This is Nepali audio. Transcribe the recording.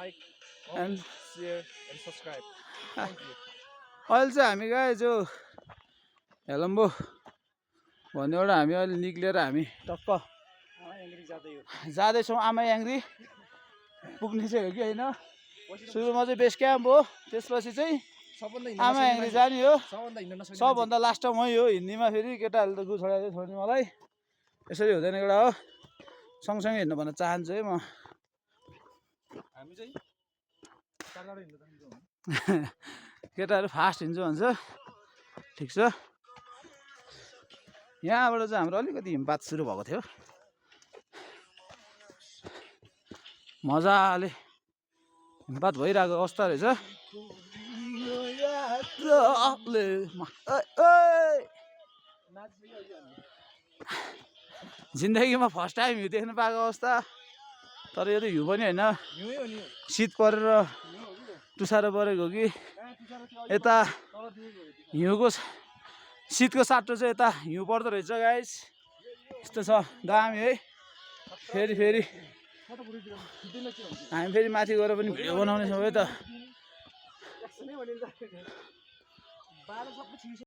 like, And comment, share, and subscribe. Thank you. अहिले चाहिँ हामी गाइज यो हेलम्बो भन्ने एउटा हामी अहिले निक्लिएर हामी टक्क जाँदैछौँ आमा याङ्ग्री पुग्ने चाहिँ हो कि होइन सुरुमा चाहिँ बेस क्याम्प हो त्यसपछि चाहिँ आमा याङ्ग्री जाने हो सबभन्दा लास्ट मै हो हिन्दीमा फेरि केटाहरूले त गु छोडाएर छोड्ने मलाई यसरी हुँदैन एउटा हो सँगसँगै हिँड्नु भन्न चाहन्छु है म हामी चाहिँ केटाहरू फास्ट हिँड्छु भन्छ ठिक छ यहाँबाट चाहिँ हाम्रो अलिकति हिमपात सुरु भएको थियो मजाले हिमपात भइरहेको अवस्था रहेछ जिन्दगीमा फर्स्ट टाइम हिउँ देख्नु पाएको अवस्था तर यो त हिउँ पनि होइन शीत परेर टुसारो परेको कि यता हिउँको शीतको साटो चाहिँ यता हिउँ पर्दो रहेछ गाइस यस्तो छ दामी है फेरि हामी फेरि माथि गएर पनि भिडियो बनाउने छौँ है त